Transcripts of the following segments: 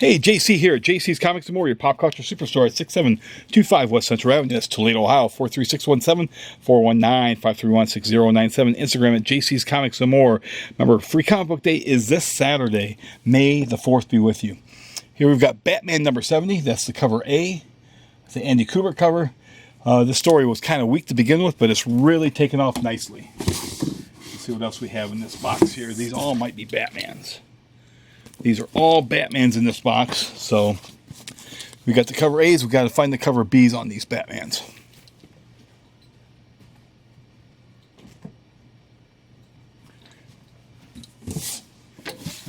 Hey, JC here at JCeased Comics and More, your pop culture superstore at 6725 West Central Avenue. That's Toledo, Ohio, 43617, 419-531-6097. Instagram at JCeased Comics and More. Remember, Free Comic Book Day is this Saturday. May the 4th be with you. Here we've got Batman number 70. That's the cover A. It's the Andy Kubert cover. This story was kind of weak to begin with, but it's really taken off nicely. Let's see what else we have in this box here. These all might be Batmans. These are all Batmans in this box. So we got the cover A's. We got to find the cover B's on these Batmans.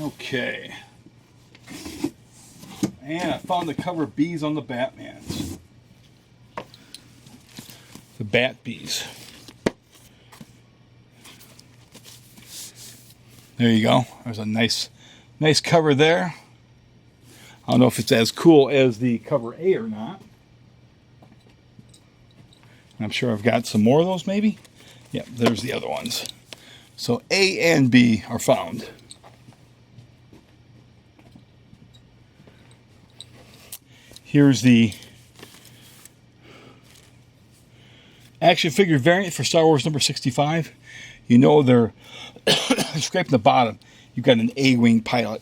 Okay. And I found the cover B's on the Batmans. The Bat B's. There you go. There's a nice cover there. I don't know if it's as cool as the cover A or not. I'm sure I've got some more of those maybe. Yep, there's the other ones. So A and B are found. Here's the action figure variant for Star Wars number 65. You know they're scraping the bottom. You've got an A-wing pilot.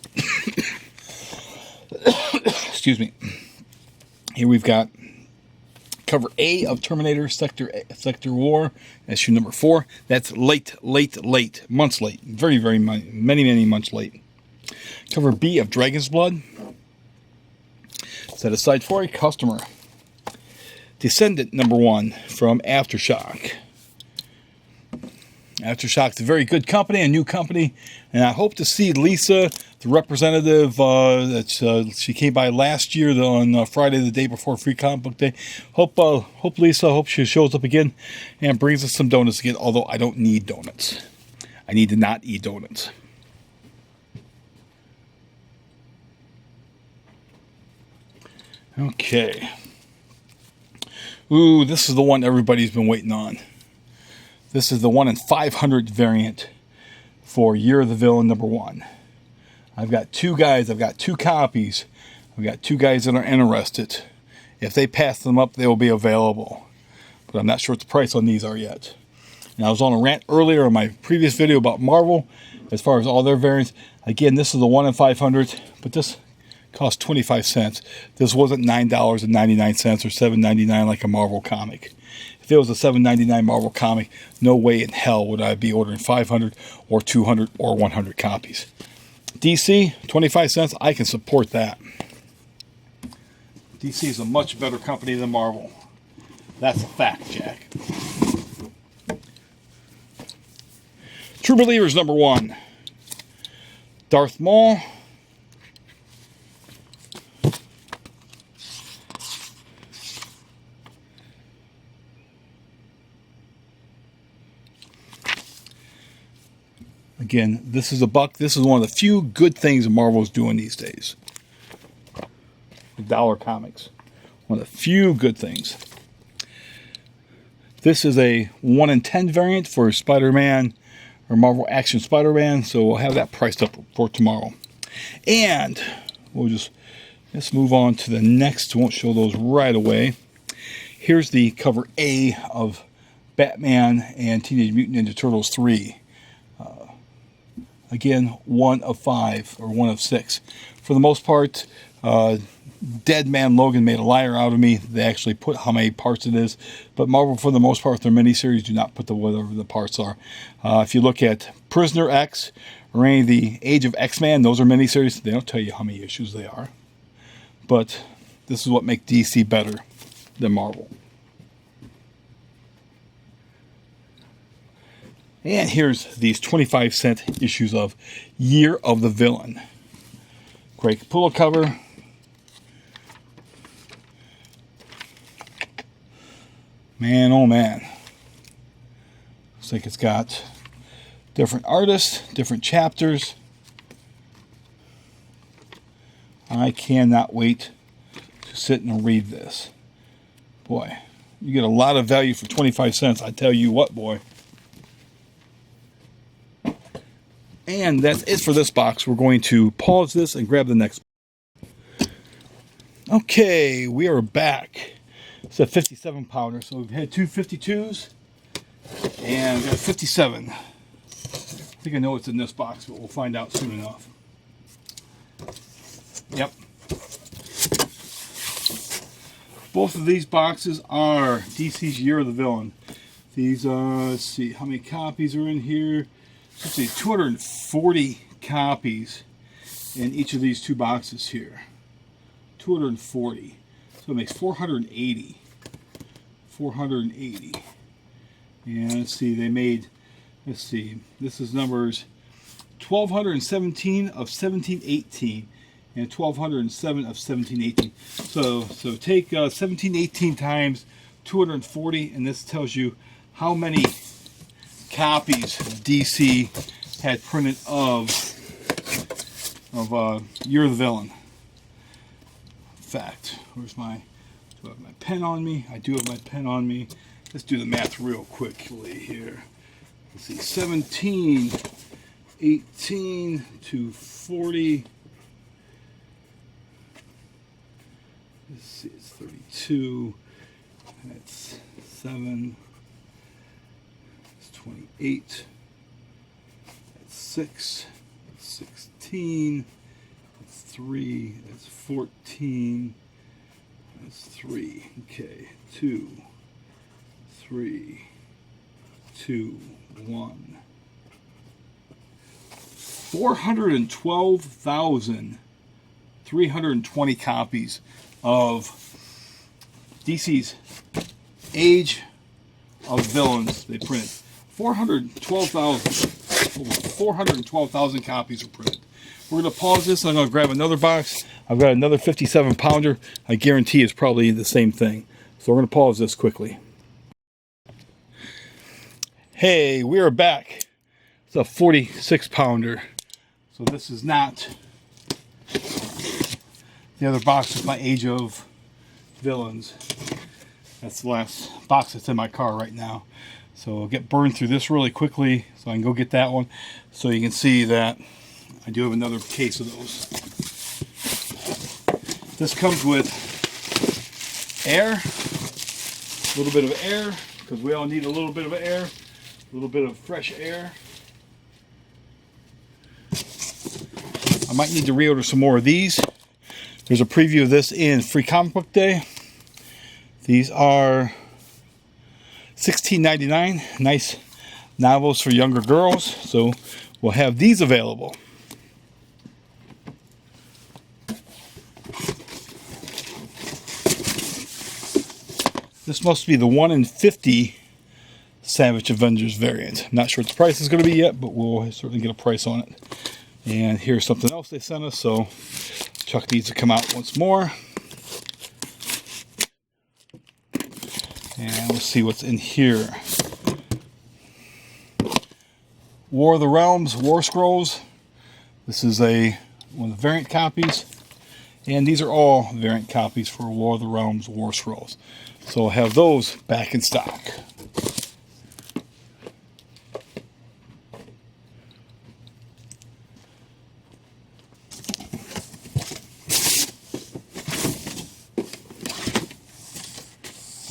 Excuse me. Here we've got cover A of Terminator Sector War, issue number 4. That's late. Months late. Very many months late. Cover B of Dragon's Blood. Set aside for a customer. Descendant number 1 from Aftershock. Aftershock's a very good company, a new company, and I hope to see Lisa, the representative she came by last year on Friday, the day before Free Comic Book Day. Hope she shows up again and brings us some donuts again, although I don't need donuts. I need to not eat donuts. Okay. Ooh, this is the one everybody's been waiting on. This is the 1 in 500 variant for Year of the Villain number 1. I've got two guys. I've got 2 copies. I've got 2 guys that are interested. If they pass them up, they will be available. But I'm not sure what the price on these are yet. And I was on a rant earlier in my previous video about Marvel as far as all their variants. Again, this is the 1 in 500, but this cost 25 cents. This wasn't $9.99 or $7.99 like a Marvel comic. If it was a $7.99 Marvel comic, no way in hell would I be ordering 500 or 200 or 100 copies. DC, 25 cents, I can support that. DC is a much better company than Marvel. That's a fact, Jack. True Believers number 1. Darth Maul. Again, this is $1. This is one of the few good things Marvel's doing these days. Dollar Comics. One of the few good things. This is a 1 in 10 variant for Spider-Man or Marvel Action Spider-Man, so we'll have that priced up for tomorrow. And let's move on to the next. Won't show those right away. Here's the cover A of Batman and Teenage Mutant Ninja Turtles 3. Again, 1 of 5 or 1 of 6. For the most part, Dead Man Logan made a liar out of me. They actually put how many parts it is. But Marvel, for the most part, their miniseries do not put whatever the parts are. If you look at Prisoner X or any of the Age of X-Men, those are miniseries. They don't tell you how many issues they are. But this is what makes DC better than Marvel. And here's these 25-cent issues of Year of the Villain. Great Capullo cover. Man, oh man. Looks like it's got different artists, different chapters. I cannot wait to sit and read this. Boy, you get a lot of value for 25 cents. I tell you what, boy. And that's it for this box. We're going to pause this and grab the next. Okay, we are back. It's a 57 pounder. So we've had two 52s and we've got 57. I think I know what's in this box, but we'll find out soon enough. Yep. Both of these boxes are DC's Year of the Villain. These, let's see, how many copies are in here? Let's see, 240 copies in each of these two boxes here. 240. So it makes 480. 480. And let's see, they made, let's see, this is numbers 1217 of 1718 and 1207 of 1718. So take 1718 times 240, and this tells you how many copies DC had printed of Year of the Villain. Fact. Where's my, do I have my pen on me? I do have my pen on me. Let's do the math real quickly here. Let's see, 17, 18 to 40. Let's see, it's 32. That's 7. It's 28. That's 6. That's 16. That's 3. That's 14. That's 3. Okay, 2, 3, 2, 1. 412,320 copies of DC's Age of Villains they printed. 412,000 copies are printed. We're going to pause this. I'm going to grab another box. I've got another 57 pounder. I guarantee it's probably the same thing. So we're going to pause this quickly. Hey, we are back. It's a 46 pounder. So this is not the other box with my Age of Villains. That's the last box that's in my car right now. So I'll get burned through this really quickly so I can go get that one. So you can see that I do have another case of those. This comes with air, a little bit of air, because we all need a little bit of air, a little bit of fresh air. I might need to reorder some more of these. There's a preview of this in Free Comic Book Day. These are $16.99. Nice novels for younger girls. So we'll have these available. This must be the 1 in 50 Savage Avengers variant. I'm not sure what the price is going to be yet, but we'll certainly get a price on it. And here's something else they sent us, so Chuck needs to come out once more. And let's see what's in here. War of the Realms, War Scrolls. This is one of the variant copies. And these are all variant copies for War of the Realms, War Scrolls. So I'll have those back in stock.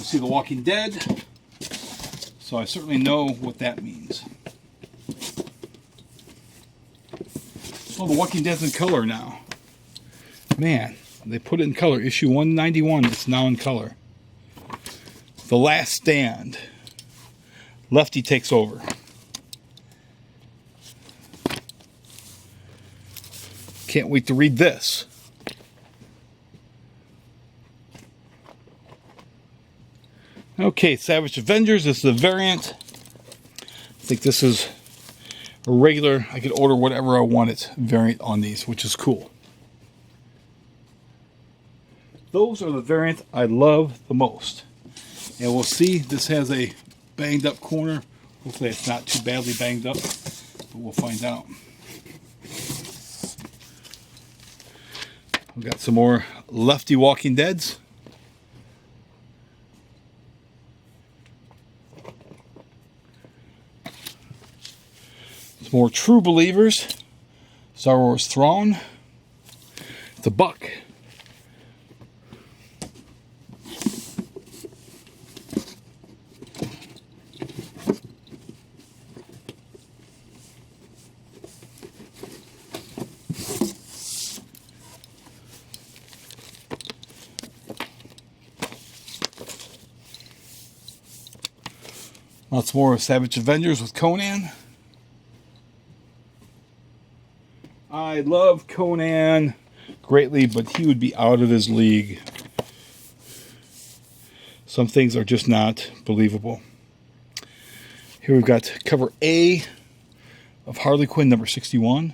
See The Walking Dead, so I certainly know what that means. Oh, The Walking Dead's in color now. Man, they put it in color. Issue 191, it's now in color. The Last Stand. Lefty takes over. Can't wait to read this. Okay, Savage Avengers, this is a variant. I think this is a regular, I could order whatever I wanted variant on these, which is cool. Those are the variants I love the most. And we'll see, this has a banged up corner. Hopefully it's not too badly banged up, but we'll find out. We've got some more Lefty Walking Deads. Some more True Believers. Star Wars Thrawn. It's a buck. Lots more of Savage Avengers with Conan. I love Conan greatly, but he would be out of his league. Some things are just not believable. Here we've got cover A of Harley Quinn number 61.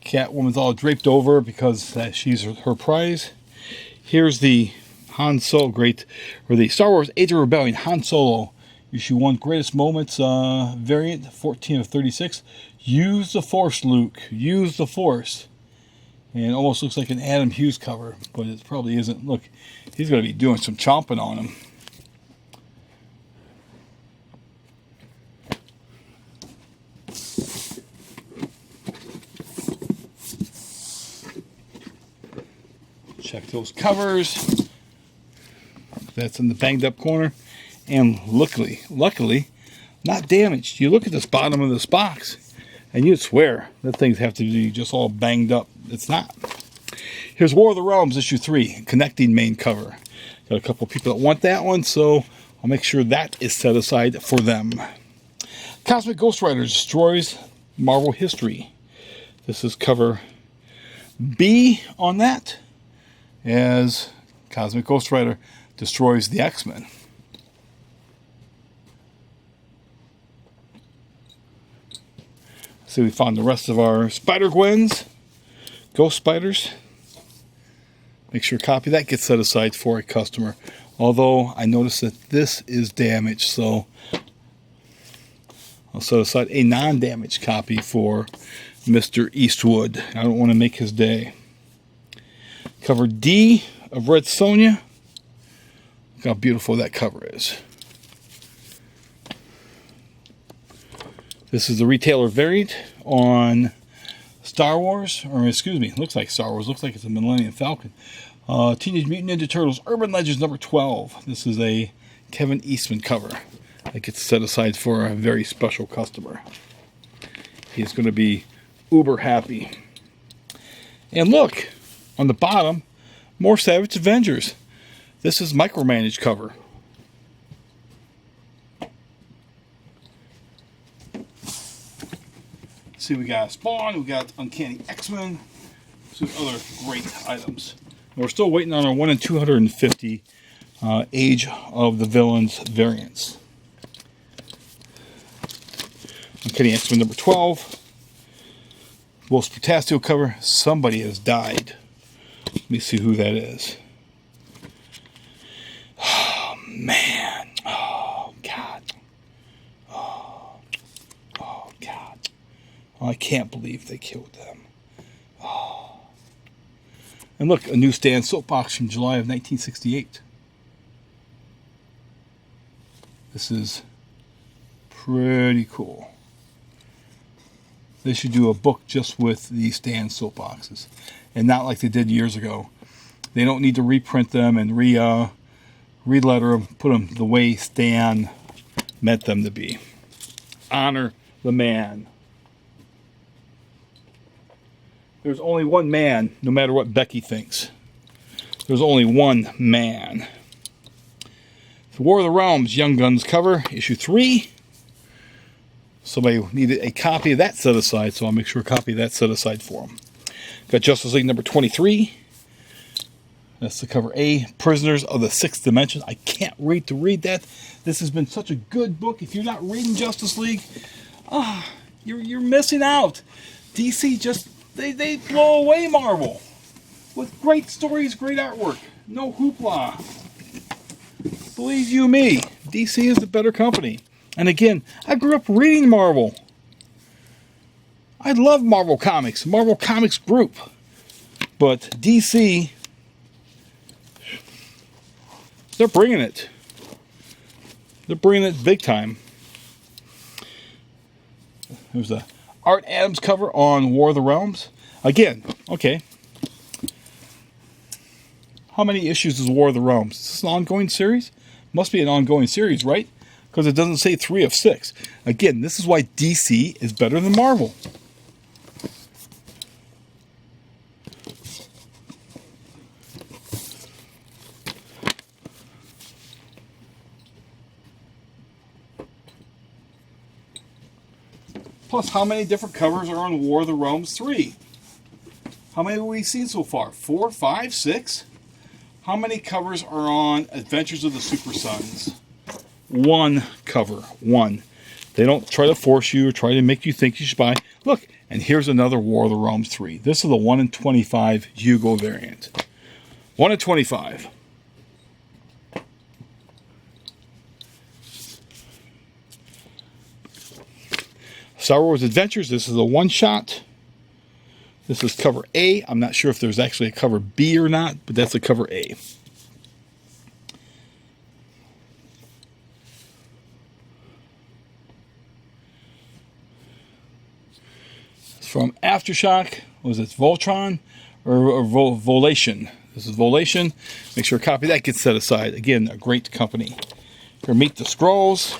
Catwoman's all draped over because she's her prize. Here's the Han Solo the Star Wars Age of Rebellion Han Solo issue 1 Greatest Moments variant, 14 of 36. Use the Force, Luke. Use the Force. And it almost looks like an Adam Hughes cover, but it probably isn't. Look, he's going to be doing some chomping on him. Check those covers. That's in the banged up corner. And luckily, not damaged. You look at this bottom of this box, and you'd swear that things have to be just all banged up. It's not. Here's War of the Realms, issue 3, connecting main cover. Got a couple of people that want that one, so I'll make sure that is set aside for them. Cosmic Ghost Rider destroys Marvel history. This is cover B on that, as Cosmic Ghost Rider destroys the X-Men. So we found the rest of our Spider-Gwens, Ghost Spiders. Make sure a copy of that gets set aside for a customer. Although I noticed that this is damaged, so I'll set aside a non-damaged copy for Mr. Eastwood. I don't want to make his day. Cover D of Red Sonja. Look how beautiful that cover is. This is the retailer variant on Star Wars, or excuse me, looks like Star Wars. Looks like it's a Millennium Falcon. Teenage Mutant Ninja Turtles Urban Legends number 12. This is a Kevin Eastman cover that gets set aside for a very special customer. He's going to be uber happy. And look, on the bottom, more Savage Avengers. This is micromanaged cover. See, we got Spawn, we got Uncanny X-Men, some other great items. And we're still waiting on our 1 in 250 Age of the Villains variants. Uncanny X-Men number 12. Wolf's Potassium cover. Somebody has died. Let me see who that is. Oh, man. Oh, God. Oh, God. Oh, I can't believe they killed them. Oh. And look, a new Stan soapbox from July of 1968. This is pretty cool. They should do a book just with these Stan soapboxes, and not like they did years ago. They don't need to reprint them and reletter them, put them the way Stan meant them to be. Honor the man. There's only one man, no matter what Becky thinks. There's only one man. The War of the Realms Young Guns cover, issue 3. Somebody needed a copy of that set aside, so I'll make sure a copy of that set aside for them. Got Justice League number 23. That's the cover A, Prisoners of the Sixth Dimension. I can't wait to read that. This has been such a good book. If you're not reading Justice League, you're missing out. DC just, they blow away Marvel with great stories, great artwork. No hoopla. Believe you me, DC is the better company. And again, I grew up reading Marvel. I love Marvel Comics, Marvel Comics Group. But DC, they're bringing it. They're bringing it big time. There's a Art Adams cover on War of the Realms. Again, okay. How many issues is War of the Realms? Is this an ongoing series? Must be an ongoing series, right? Because it doesn't say 3 of 6. Again, this is why DC is better than Marvel. Plus, how many different covers are on War of the Realms 3? How many have we seen so far? 4, 5, 6? How many covers are on Adventures of the Super Sons? 1 cover. 1. They don't try to force you or try to make you think you should buy. Look, and here's another War of the Realms 3. This is the 1 in 25 Hugo variant. 1 in 25. Star Wars Adventures, this is a one-shot. This is cover A. I'm not sure if there's actually a cover B or not, but that's a cover A. It's from Aftershock. Was it Voltron or Volation? This is Volation. Make sure a copy of that gets set aside. Again, a great company. Here, Meet the Scrolls.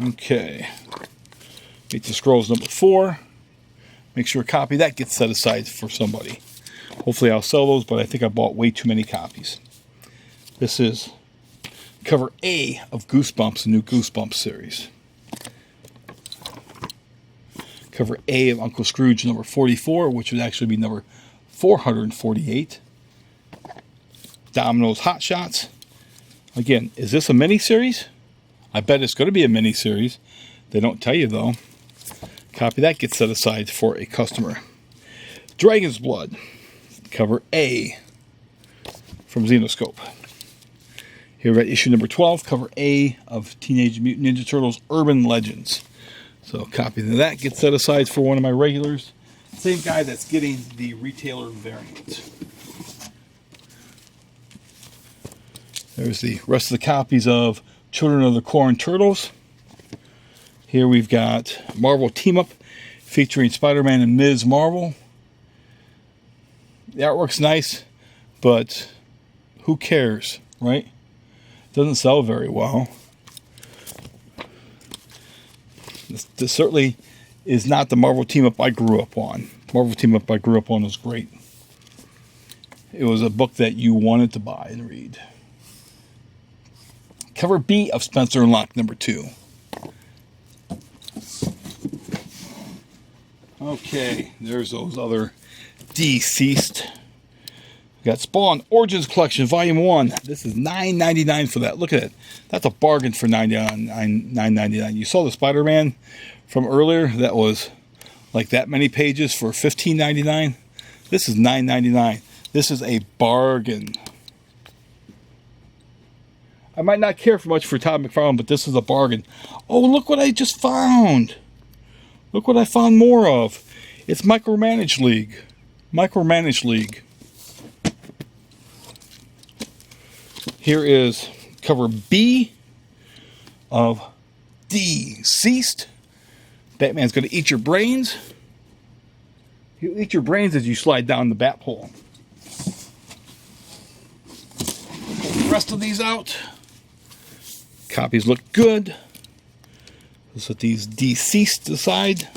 Okay. Meet the Scrolls number 4. Make sure a copy of that gets set aside for somebody. Hopefully I'll sell those, but I think I bought way too many copies. This is cover A of Goosebumps, the new Goosebumps series. Cover A of Uncle Scrooge number 44, which would actually be number 448. Domino's Hot Shots. Again, is this a mini-series? I bet it's going to be a mini-series. They don't tell you, though. Copy that gets set aside for a customer. Dragon's Blood. Cover A from Xenoscope. Here we're at issue number 12, cover A of Teenage Mutant Ninja Turtles Urban Legends. So copy of that gets set aside for one of my regulars. Same guy that's getting the retailer variant. There's the rest of the copies of Children of the Corn Turtles. Here we've got Marvel Team Up featuring Spider-Man and Ms. Marvel. The artwork's nice, but who cares, right? Doesn't sell very well. This certainly is not the Marvel Team Up I grew up on. Marvel Team Up I grew up on was great. It was a book that you wanted to buy and read. Cover B of Spencer and Locke number 2. Okay, there's those other DCeased. We got Spawn Origins Collection Volume 1. This is $9.99 for that. Look at it. That's a bargain for $9.99. You saw the Spider-Man from earlier. That was like that many pages for $15.99. This is $9.99. This is a bargain. I might not care for much for Todd McFarlane, but this is a bargain. Oh, look what I just found. Look what I found more of. It's Micromanage League. Micromanage League. Here is cover B of DCeased. Batman's going to eat your brains. He'll eat your brains as you slide down the bat pole. Pull the rest of these out. Copies look good. Let's let these DCeased aside.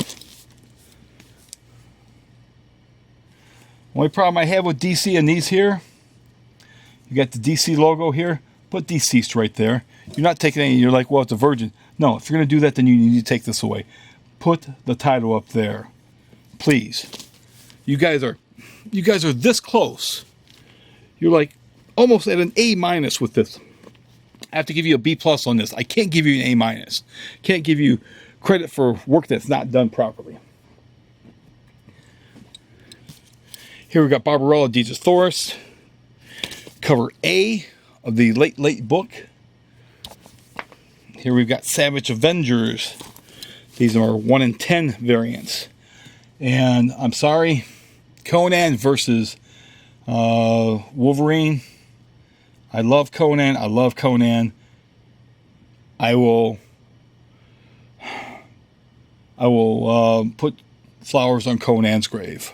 Only problem I have with DC and these here, you got the DC logo here. Put DCeased right there. You're not taking any. You're like, well, it's a Virgin. No, if you're going to do that, then you need to take this away. Put the title up there, please. You guys are this close. You're like almost at an A- with this. I have to give you a B+ on this. I can't give you an A-. Can't give you credit for work that's not done properly. Here we got Barbarella Digisaurus. Cover A of the late book. Here we've got Savage Avengers. These are 1 in 10 variants. And I'm sorry, Conan versus Wolverine. I love Conan. I love Conan. I will put flowers on Conan's grave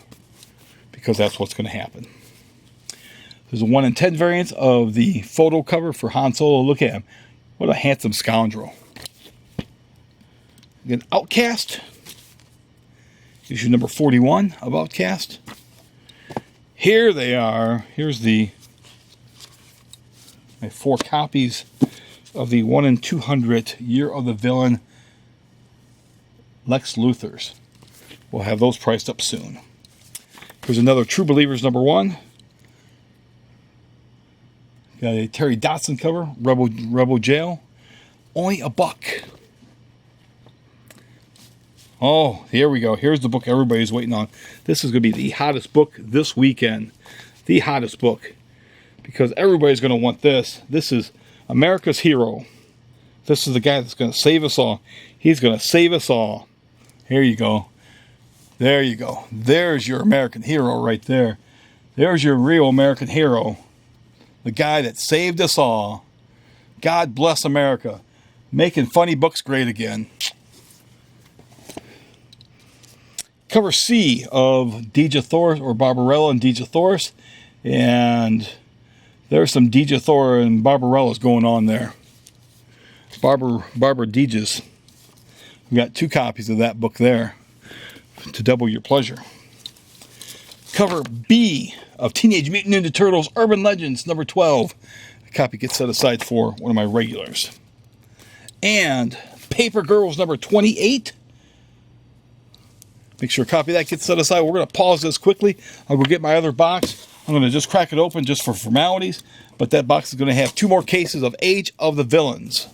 because that's what's going to happen. There's a 1 in 10 variant of the photo cover for Han Solo. Look at him. What a handsome scoundrel. Again, Outcast. Issue number 41 of Outcast. Here they are. Here's my 4 copies of the 1 in 200 Year of the Villain Lex Luthors. We'll have those priced up soon. Here's another True Believers #1. Got a Terry Dotson cover, Rebel Jail. Only $1. Oh, here we go. Here's the book everybody's waiting on. This is going to be the hottest book this weekend. The hottest book. Because everybody's going to want this. This is America's Hero. This is the guy that's going to save us all. He's going to save us all. Here you go. There you go. There's your American hero right there. There's your real American hero. The guy that saved us all. God bless America. Making funny books great again. Cover C of Deja Thoris, or Barbarella and Deja Thoris. And there's some Deja Thor and Barbarellas going on there. Barbara Dejas. We got 2 copies of that book there to double your pleasure. Cover B of Teenage Mutant Ninja Turtles Urban Legends #12. A copy gets set aside for one of my regulars. And Paper Girls #28. Make sure a copy of that gets set aside. We're going to pause this quickly. I'll go get my other box. I'm going to just crack it open just for formalities. But that box is going to have 2 more cases of Age of the Villains.